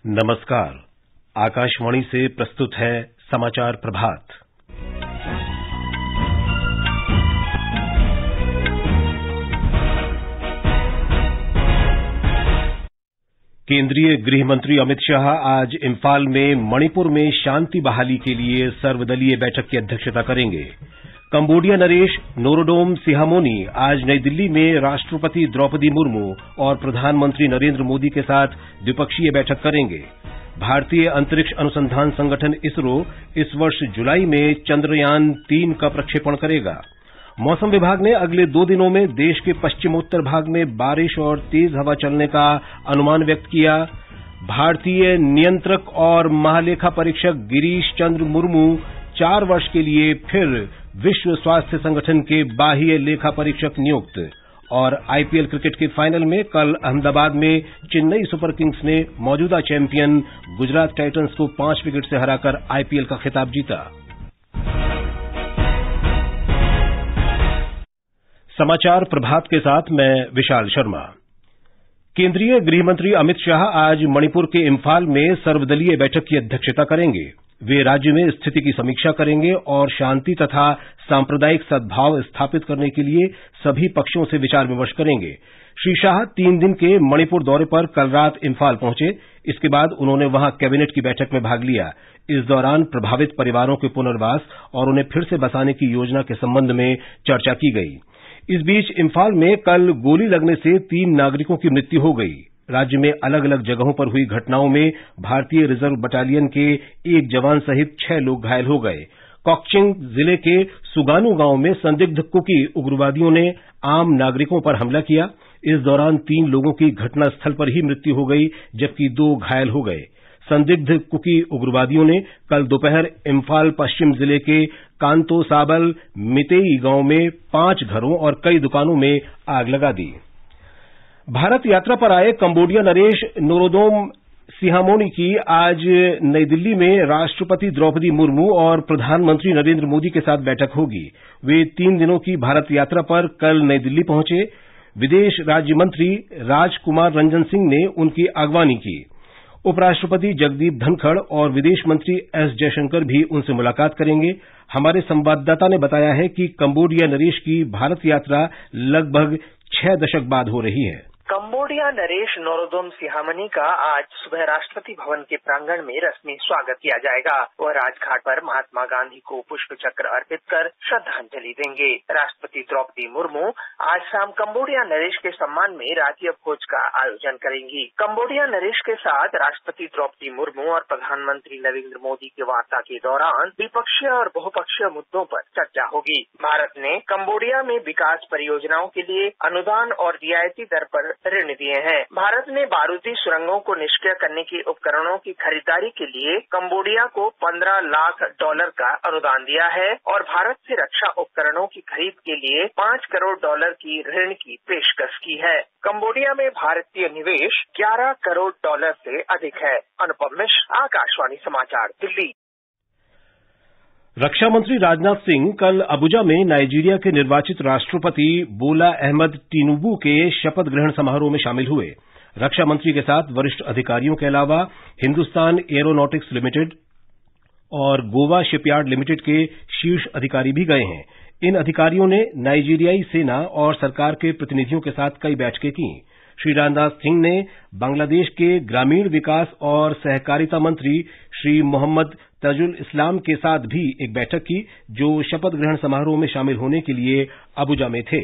नमस्कार। आकाशवाणी से प्रस्तुत है समाचार प्रभात। केंद्रीय गृह मंत्री अमित शाह आज इम्फाल में मणिपुर में शांति बहाली के लिए सर्वदलीय बैठक की अध्यक्षता करेंगे। कंबोडिया नरेश नोरोडोम सिहामोनी आज नई दिल्ली में राष्ट्रपति द्रौपदी मुर्मू और प्रधानमंत्री नरेंद्र मोदी के साथ द्विपक्षीय बैठक करेंगे। भारतीय अंतरिक्ष अनुसंधान संगठन इसरो इस वर्ष जुलाई में चंद्रयान 3 का प्रक्षेपण करेगा। मौसम विभाग ने अगले 2 दिनों में देश के पश्चिमोत्तर भाग में बारिश और तेज हवा चलने का अनुमान व्यक्त किया। भारतीय नियंत्रक और महालेखा परीक्षक गिरीश चंद्र मुर्मू 4 वर्ष के लिए फिर विश्व स्वास्थ्य संगठन के बाह्य लेखा परीक्षक नियुक्त। और आईपीएल क्रिकेट के फाइनल में कल अहमदाबाद में चेन्नई सुपर किंग्स ने मौजूदा चैंपियन गुजरात टाइटंस को 5 विकेट से हराकर आईपीएल का खिताब जीता। समाचार प्रभात के साथ मैं विशाल शर्मा। केंद्रीय गृह मंत्री अमित शाह आज मणिपुर के इम्फाल में सर्वदलीय बैठक की अध्यक्षता करेंगे। वे राज्य में स्थिति की समीक्षा करेंगे और शांति तथा सांप्रदायिक सद्भाव स्थापित करने के लिए सभी पक्षों से विचार विमर्श करेंगे। श्री शाह 3 दिन के मणिपुर दौरे पर कल रात इम्फाल पहुंचे। इसके बाद उन्होंने वहां कैबिनेट की बैठक में भाग लिया। इस दौरान प्रभावित परिवारों के पुनर्वास और उन्हें फिर से बसाने की योजना के संबंध में चर्चा की गई। इस बीच इम्फाल में कल गोली लगने से 3 नागरिकों की मृत्यु हो गई। राज्य में अलग अलग जगहों पर हुई घटनाओं में भारतीय रिजर्व बटालियन के 1 जवान सहित 6 लोग घायल हो गए। कॉकचिंग जिले के सुगानू गांव में संदिग्ध कुकी उग्रवादियों ने आम नागरिकों पर हमला किया। इस दौरान 3 लोगों की घटनास्थल पर ही मृत्यु हो गई, जबकि 2 घायल हो गए। संदिग्ध कुकी उग्रवादियों ने कल दोपहर इम्फाल पश्चिम जिले के कांतो साबल मितेई गांव में 5 घरों और कई दुकानों में आग लगा दी। भारत यात्रा पर आए कंबोडिया नरेश नोरोदोम सिहामोनी की आज नई दिल्ली में राष्ट्रपति द्रौपदी मुर्मू और प्रधानमंत्री नरेंद्र मोदी के साथ बैठक होगी। वे 3 दिनों की भारत यात्रा पर कल नई दिल्ली पहुंचे। विदेश राज्य मंत्री राजकुमार रंजन सिंह ने उनकी अगवानी की। उपराष्ट्रपति जगदीप धनखड़ और विदेश मंत्री एस जयशंकर भी उनसे मुलाकात करेंगे। हमारे संवाददाता ने बताया है कि कंबोडिया नरेश की भारत यात्रा लगभग 6 दशक बाद हो रही है। कंबोडिया नरेश नोरोदोम सिहामनी का आज सुबह राष्ट्रपति भवन के प्रांगण में रस्मी स्वागत किया जाएगा। वह राजघाट पर महात्मा गांधी को पुष्प चक्र अर्पित कर श्रद्धांजलि देंगे। राष्ट्रपति द्रौपदी मुर्मू आज शाम कंबोडिया नरेश के सम्मान में राज्य भोज का आयोजन करेंगी। कंबोडिया नरेश के साथ राष्ट्रपति द्रौपदी मुर्मू और प्रधानमंत्री नरेंद्र मोदी की वार्ता के दौरान द्विपक्षीय और बहुपक्षीय मुद्दों पर चर्चा होगी। भारत ने कंबोडिया में विकास परियोजनाओं के लिए अनुदान और रियायती दर पर ऋण दिए हैं। भारत ने बारूदी सुरंगों को निष्क्रिय करने के उपकरणों की खरीदारी के लिए कंबोडिया को $15 लाख का अनुदान दिया है और भारत से रक्षा उपकरणों की खरीद के लिए $5 करोड़ की ऋण की पेशकश की है। कंबोडिया में भारतीय निवेश $11 करोड़ से अधिक है। अनुपम मिश्र, आकाशवाणी समाचार, दिल्ली। रक्षा मंत्री राजनाथ सिंह कल अबुजा में नाइजीरिया के निर्वाचित राष्ट्रपति बोला अहमद टिनुबू के शपथ ग्रहण समारोह में शामिल हुए। रक्षा मंत्री के साथ वरिष्ठ अधिकारियों के अलावा हिंदुस्तान एरोनॉटिक्स लिमिटेड और गोवा शिपयार्ड लिमिटेड के शीर्ष अधिकारी भी गए हैं। इन अधिकारियों ने नाइजीरियाई सेना और सरकार के प्रतिनिधियों के साथ कई बैठकें की। श्री राजनाथ सिंह ने बांग्लादेश के ग्रामीण विकास और सहकारिता मंत्री श्री मोहम्मद ताजुल इस्लाम के साथ भी एक बैठक की, जो शपथ ग्रहण समारोह में शामिल होने के लिए अबुजा में थे।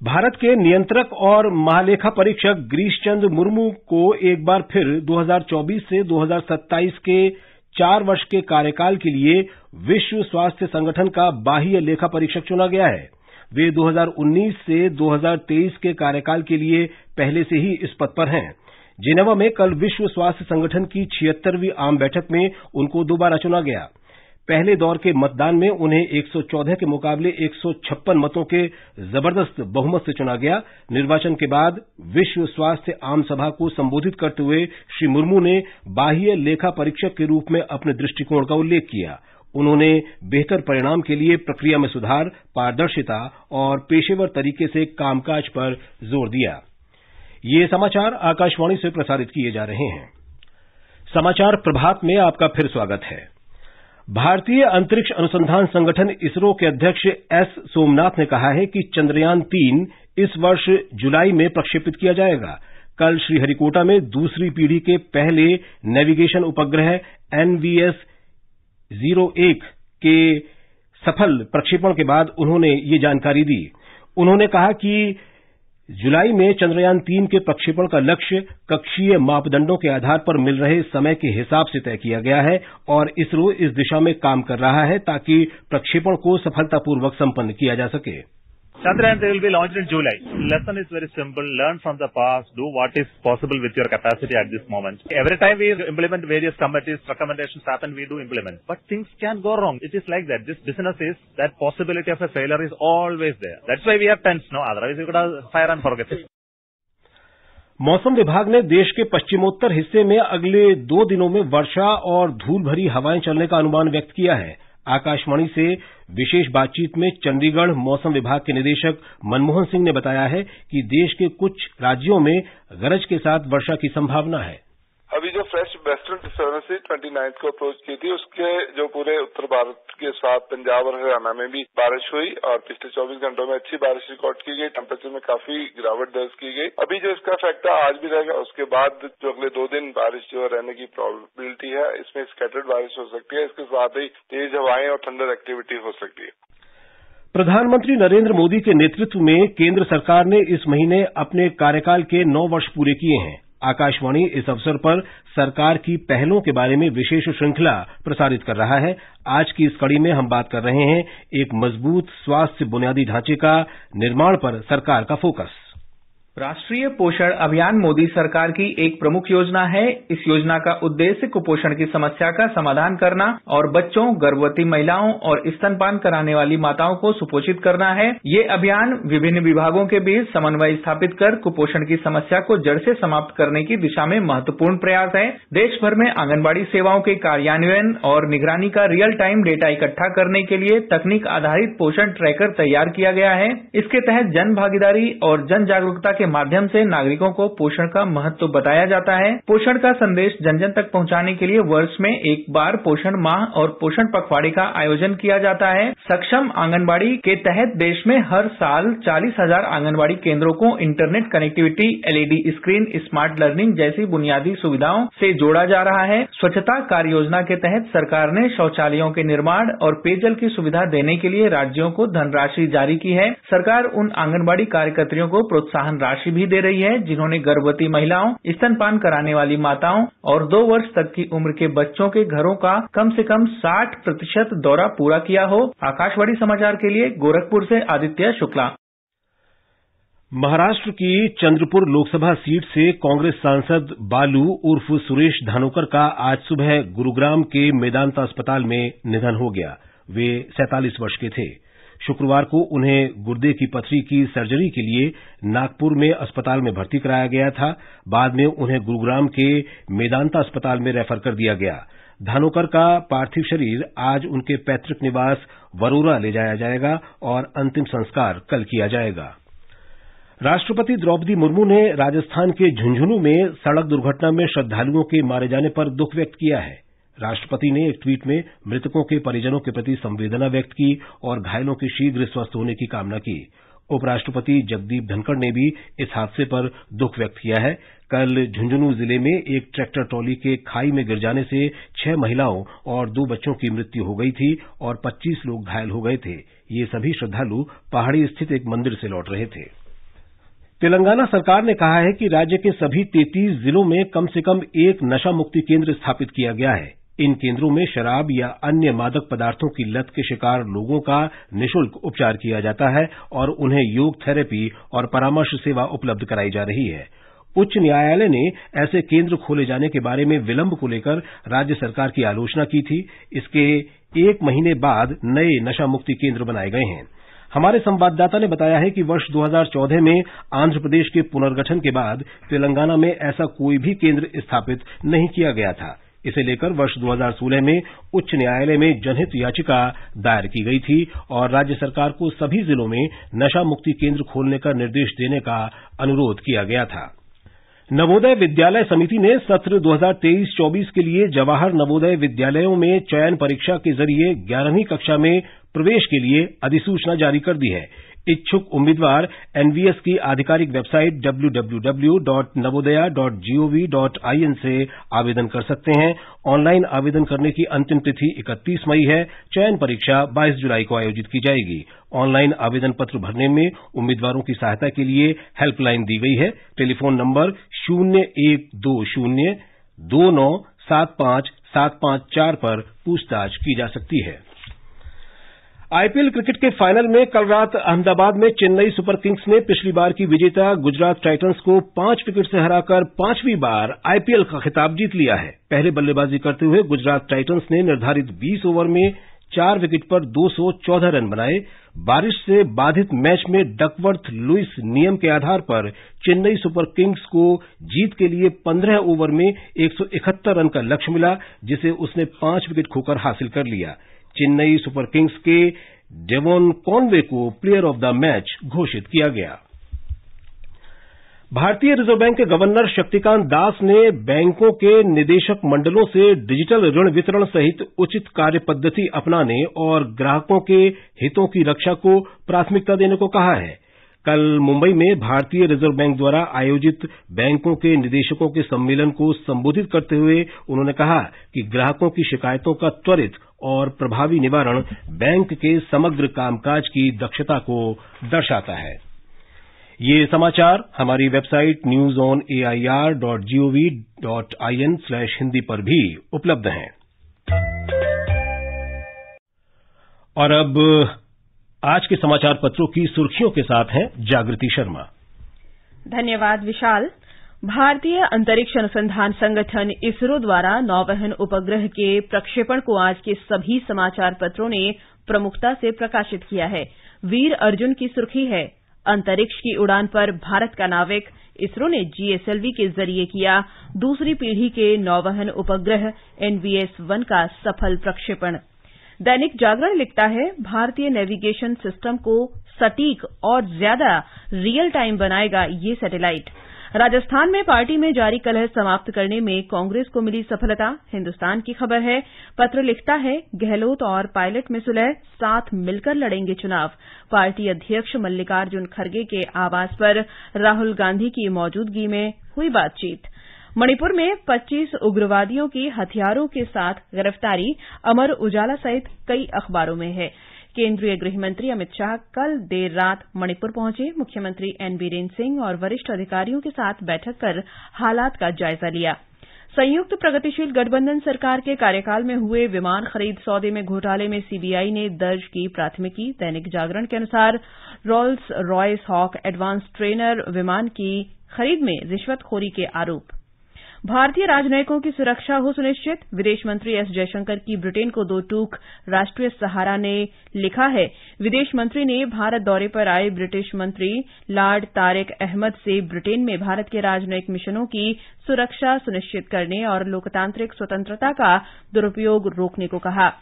भारत के नियंत्रक और महालेखा परीक्षक गिरीश चंद्र मुर्मू को एक बार फिर 2024 से 2027 के 4 वर्ष के कार्यकाल के लिए विश्व स्वास्थ्य संगठन का बाह्य लेखा परीक्षक चुना गया है। वे 2019 से 2023 के कार्यकाल के लिए पहले से ही इस पद पर हैं। जिनेवा में कल विश्व स्वास्थ्य संगठन की 76वीं आम बैठक में उनको दोबारा चुना गया। पहले दौर के मतदान में उन्हें 114 के मुकाबले 156 मतों के जबरदस्त बहुमत से चुना गया। निर्वाचन के बाद विश्व स्वास्थ्य आम सभा को संबोधित करते हुए श्री मुर्मू ने बाह्य लेखा परीक्षक के रूप में अपने दृष्टिकोण का उल्लेख किया। उन्होंने बेहतर परिणाम के लिए प्रक्रिया में सुधार, पारदर्शिता और पेशेवर तरीके से कामकाज पर जोर दिया। ये समाचार आकाशवाणी से प्रसारित किए जा रहे हैं। समाचार प्रभात में आपका फिर स्वागत है। भारतीय अंतरिक्ष अनुसंधान संगठन इसरो के अध्यक्ष एस सोमनाथ ने कहा है कि चंद्रयान-3 इस वर्ष जुलाई में प्रक्षेपित किया जाएगा। कल श्रीहरिकोटा में दूसरी पीढ़ी के पहले नेविगेशन उपग्रह NVS-01 के सफल प्रक्षेपण के बाद उन्होंने ये जानकारी दी। उन्होंने कहा कि जुलाई में चंद्रयान-3 के प्रक्षेपण का लक्ष्य कक्षीय मापदंडों के आधार पर मिल रहे समय के हिसाब से तय किया गया है और इसरो इस दिशा में काम कर रहा है ताकि प्रक्षेपण को सफलतापूर्वक संपन्न किया जा सके। Chandrayaan will be launched in July. Lesson is very simple. Learn from the past. Do what is possible with your capacity at this moment. Every time we implement various committees, recommendations happen, we do implement. But things can go wrong. It is like that. This business is that possibility of a failure is always there. That's why we have tense, no? Otherwise we could have fire and forget it. मौसम विभाग ने देश के पश्चिमोत्तर हिस्से में अगले 2 दिनों में वर्षा और धूल भरी हवाएं चलने का अनुमान व्यक्त किया है। आकाशवाणी से विशेष बातचीत में चंडीगढ़ मौसम विभाग के निदेशक मनमोहन सिंह ने बताया है कि देश के कुछ राज्यों में गरज के साथ वर्षा की संभावना है। अभी जो फ्रेश वेस्टर्न डिस्टर्बेंस 29 को अप्रोच की थी, उसके जो पूरे उत्तर भारत के साथ पंजाब और हरियाणा में भी बारिश हुई और पिछले 24 घंटों में अच्छी बारिश रिकॉर्ड की गई। टेम्परेचर में काफी गिरावट दर्ज की गई। अभी जो इसका इफेक्ट है आज भी रहेगा। उसके बाद जो अगले 2 दिन बारिश जो रहने की प्रोबेबिलिटी है, इसमें स्कैटर्ड बारिश हो सकती है। इसके साथ ही तेज हवाएं और थंडर एक्टिविटी हो सकती है। प्रधानमंत्री नरेंद्र मोदी के नेतृत्व में केंद्र सरकार ने इस महीने अपने कार्यकाल के 9 वर्ष पूरे किए हैं। आकाशवाणी इस अवसर पर सरकार की पहलों के बारे में विशेष श्रृंखला प्रसारित कर रहा है। आज की इस कड़ी में हम बात कर रहे हैं एक मजबूत स्वास्थ्य बुनियादी ढांचे का निर्माण पर सरकार का फोकस। राष्ट्रीय पोषण अभियान मोदी सरकार की एक प्रमुख योजना है। इस योजना का उद्देश्य कुपोषण की समस्या का समाधान करना और बच्चों, गर्भवती महिलाओं और स्तनपान कराने वाली माताओं को सुपोषित करना है। ये अभियान विभिन्न विभागों के बीच समन्वय स्थापित कर कुपोषण की समस्या को जड़ से समाप्त करने की दिशा में महत्वपूर्ण प्रयास है। देश भर में आंगनबाड़ी सेवाओं के कार्यान्वयन और निगरानी का रियल टाइम डेटा इकट्ठा करने के लिए तकनीक आधारित पोषण ट्रैकर तैयार किया गया है। इसके तहत जन भागीदारी और जन जागरूकता के माध्यम से नागरिकों को पोषण का महत्व बताया जाता है। पोषण का संदेश जन जन तक पहुंचाने के लिए वर्ष में एक बार पोषण माह और पोषण पखवाड़े का आयोजन किया जाता है। सक्षम आंगनबाड़ी के तहत देश में हर साल 40,000 आंगनबाड़ी केंद्रों को internet connectivity, LED screen, smart learning जैसी बुनियादी सुविधाओं से जोड़ा जा रहा है। स्वच्छता कार्य योजना के तहत सरकार ने शौचालयों के निर्माण और पेयजल की सुविधा देने के लिए राज्यों को धनराशि जारी की है। सरकार उन आंगनबाड़ी कार्यकर्तियों को प्रोत्साहन राशि भी दे रही है जिन्होंने गर्भवती महिलाओं, स्तनपान कराने वाली माताओं और 2 वर्ष तक की उम्र के बच्चों के घरों का कम से कम 60% दौरा पूरा किया हो। आकाशवाणी समाचार के लिए गोरखपुर से आदित्य शुक्ला। महाराष्ट्र की चंद्रपुर लोकसभा सीट से कांग्रेस सांसद बालू उर्फ सुरेश धानोकर का आज सुबह गुरुग्राम के मेदांता अस्पताल में निधन हो गया। वे 47 वर्ष के थे। शुक्रवार को उन्हें गुर्दे की पथरी की सर्जरी के लिए नागपुर में अस्पताल में भर्ती कराया गया था। बाद में उन्हें गुरुग्राम के मेदांता अस्पताल में रेफर कर दिया गया। धानोकर का पार्थिव शरीर आज उनके पैतृक निवास वरोरा ले जाया जाएगा और अंतिम संस्कार कल किया जाएगा। राष्ट्रपति द्रौपदी मुर्मू ने राजस्थान के झुंझुनू में सड़क दुर्घटना में श्रद्धालुओं के मारे जाने पर दुख व्यक्त किया है। राष्ट्रपति ने एक ट्वीट में मृतकों के परिजनों के प्रति संवेदना व्यक्त की और घायलों के शीघ्र स्वस्थ होने की कामना की। उपराष्ट्रपति जगदीप धनखड़ ने भी इस हादसे पर दुख व्यक्त किया है। कल झुंझुनू जिले में एक ट्रैक्टर ट्रॉली के खाई में गिर जाने से 6 महिलाओं और 2 बच्चों की मृत्यु हो गई थी और 25 लोग घायल हो गए थे। ये सभी श्रद्धालु पहाड़ी स्थित एक मंदिर से लौट रहे थे। तेलंगाना सरकार ने कहा है कि राज्य के सभी 33 जिलों में कम से कम एक नशा मुक्ति केंद्र स्थापित किया गया है। इन केंद्रों में शराब या अन्य मादक पदार्थों की लत के शिकार लोगों का निःशुल्क उपचार किया जाता है और उन्हें योग थेरेपी और परामर्श सेवा उपलब्ध कराई जा रही है। उच्च न्यायालय ने ऐसे केंद्र खोले जाने के बारे में विलंब को लेकर राज्य सरकार की आलोचना की थी। इसके 1 महीने बाद नए नशा मुक्ति केंद्र बनाए गए हैं। हमारे संवाददाता ने बताया है कि वर्ष 2014 में आंध्र प्रदेश के पुनर्गठन के बाद तेलंगाना में ऐसा कोई भी केंद्र स्थापित नहीं किया गया था। इसे लेकर वर्ष 2016 में उच्च न्यायालय में जनहित याचिका दायर की गई थी और राज्य सरकार को सभी जिलों में नशा मुक्ति केंद्र खोलने का निर्देश देने का अनुरोध किया गया था। नवोदय विद्यालय समिति ने सत्र 2023-24 के लिए जवाहर नवोदय विद्यालयों में चयन परीक्षा के जरिए 11वीं कक्षा में प्रवेश के लिए अधिसूचना जारी कर दी है। इच्छुक उम्मीदवार एनवीएस की आधिकारिक वेबसाइट www.navodaya.gov.in से आवेदन कर सकते हैं। ऑनलाइन आवेदन करने की अंतिम तिथि 31 मई है। चयन परीक्षा 22 जुलाई को आयोजित की जाएगी। ऑनलाइन आवेदन पत्र भरने में उम्मीदवारों की सहायता के लिए हेल्पलाइन दी गई है। टेलीफोन नंबर 012029757554 पर पूछताछ की जा सकती है। आईपीएल क्रिकेट के फाइनल में कल रात अहमदाबाद में चेन्नई सुपर किंग्स ने पिछली बार की विजेता गुजरात टाइटंस को 5 विकेट से हराकर 5वीं बार आईपीएल का खिताब जीत लिया है। पहले बल्लेबाजी करते हुए गुजरात टाइटंस ने निर्धारित 20 ओवर में 4 विकेट पर 214 रन बनाए। बारिश से बाधित मैच में डकवर्थ लुइस नियम के आधार पर चेन्नई सुपर किंग्स को जीत के लिए 15 ओवर में 171 रन का लक्ष्य मिला, जिसे उसने 5 विकेट खोकर हासिल कर लिया। चेन्नई सुपर किंग्स के डेवॉन कॉनवे को प्लेयर ऑफ द मैच घोषित किया गया। भारतीय रिजर्व बैंक के गवर्नर शक्तिकांत दास ने बैंकों के निदेशक मंडलों से डिजिटल ऋण वितरण सहित उचित कार्य पद्धति अपनाने और ग्राहकों के हितों की रक्षा को प्राथमिकता देने को कहा है। कल मुंबई में भारतीय रिजर्व बैंक द्वारा आयोजित बैंकों के निदेशकों के सम्मेलन को संबोधित करते हुए उन्होंने कहा कि ग्राहकों की शिकायतों का त्वरित और प्रभावी निवारण बैंक के समग्र कामकाज की दक्षता को दर्शाता है। ये समाचार हमारी वेबसाइट newsonair.gov.in/hindi पर भी उपलब्ध हैं। और अब आज के समाचार पत्रों की सुर्खियों के साथ हैं जागृति शर्मा। धन्यवाद विशाल। भारतीय अंतरिक्ष अनुसंधान संगठन इसरो द्वारा नौवहन उपग्रह के प्रक्षेपण को आज के सभी समाचार पत्रों ने प्रमुखता से प्रकाशित किया है। वीर अर्जुन की सुर्खी है, अंतरिक्ष की उड़ान पर भारत का नाविक। इसरो ने जीएसएलवी के जरिए किया दूसरी पीढ़ी के नौवहन उपग्रह NVS-1 का सफल प्रक्षेपण। दैनिक जागरण लिखता है, भारतीय नेविगेशन सिस्टम को सटीक और ज्यादा रियल टाइम बनाएगा ये सैटेलाइट। राजस्थान में पार्टी में जारी कलह समाप्त करने में कांग्रेस को मिली सफलता। हिंदुस्तान की खबर है, पत्र लिखता है, गहलोत और पायलट में सुलह, साथ मिलकर लड़ेंगे चुनाव। पार्टी अध्यक्ष मल्लिकार्जुन खड़गे के आवास पर राहुल गांधी की मौजूदगी में हुई बातचीत। मणिपुर में 25 उग्रवादियों की हथियारों के साथ गिरफ्तारी अमर उजाला सहित कई अखबारों में है। केंद्रीय गृह मंत्री अमित शाह कल देर रात मणिपुर पहुंचे। मुख्यमंत्री एन बीरेन सिंह और वरिष्ठ अधिकारियों के साथ बैठक कर हालात का जायजा लिया। संयुक्त प्रगतिशील गठबंधन सरकार के कार्यकाल में हुए विमान खरीद सौदे में घोटाले में सीबीआई ने दर्ज की प्राथमिकी। दैनिक जागरण के अनुसार Rolls Royce Hawk advance trainer विमान की खरीद में रिश्वतखोरी के आरोप। भारतीय राजनयिकों की सुरक्षा हो सुनिश्चित, विदेश मंत्री एस जयशंकर की ब्रिटेन को 2 टूक। राष्ट्रीय सहारा ने लिखा है, विदेश मंत्री ने भारत दौरे पर आए ब्रिटिश मंत्री लॉर्ड तारिक अहमद से ब्रिटेन में भारत के राजनयिक मिशनों की सुरक्षा सुनिश्चित करने और लोकतांत्रिक स्वतंत्रता का दुरुपयोग रोकने को कहा।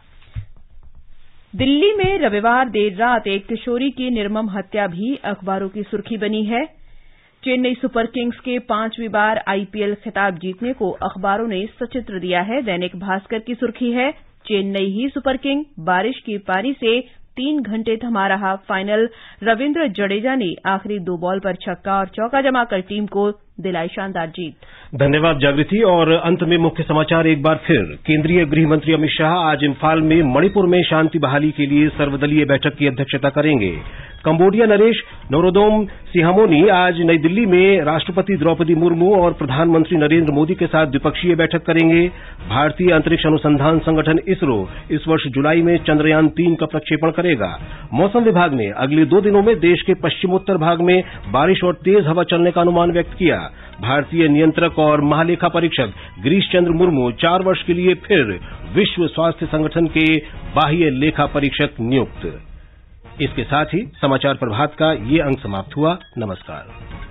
दिल्ली में रविवार देर रात एक किशोरी की निर्मम हत्या भी अखबारों की सुर्खी बनी है। चेन्नई सुपर किंग्स के 5वीं बार आईपीएल खिताब जीतने को अखबारों ने सचित्र दिया है। दैनिक भास्कर की सुर्खी है, चेन्नई ही सुपर किंग, बारिश की पारी से 3 घंटे थमा रहा फाइनल। रविंद्र जडेजा ने आखिरी 2 बॉल पर छक्का और चौका जमाकर टीम को दिलाई शानदार जीत। धन्यवाद जागृति। और अंत में मुख्य समाचार एक बार फिर। केंद्रीय गृह मंत्री अमित शाह आज इम्फाल में मणिपुर में शांति बहाली के लिए सर्वदलीय बैठक की अध्यक्षता करेंगे। कंबोडिया नरेश नोरोदोम सिहामोनी आज नई दिल्ली में राष्ट्रपति द्रौपदी मुर्मू और प्रधानमंत्री नरेंद्र मोदी के साथ द्विपक्षीय बैठक करेंगे। भारतीय अंतरिक्ष अनुसंधान संगठन इसरो इस वर्ष जुलाई में चंद्रयान 3 का प्रक्षेपण करेगा। मौसम विभाग ने अगले 2 दिनों में देश के पश्चिमोत्तर भाग में बारिश और तेज हवा चलने का अनुमान व्यक्त किया। भारतीय नियंत्रक और महालेखा परीक्षक गिरीश चंद्र मुर्मू 4 वर्ष के लिए फिर विश्व स्वास्थ्य संगठन के बाह्य लेखा परीक्षक नियुक्त। इसके साथ ही समाचार प्रभात का ये अंक समाप्त हुआ। नमस्कार।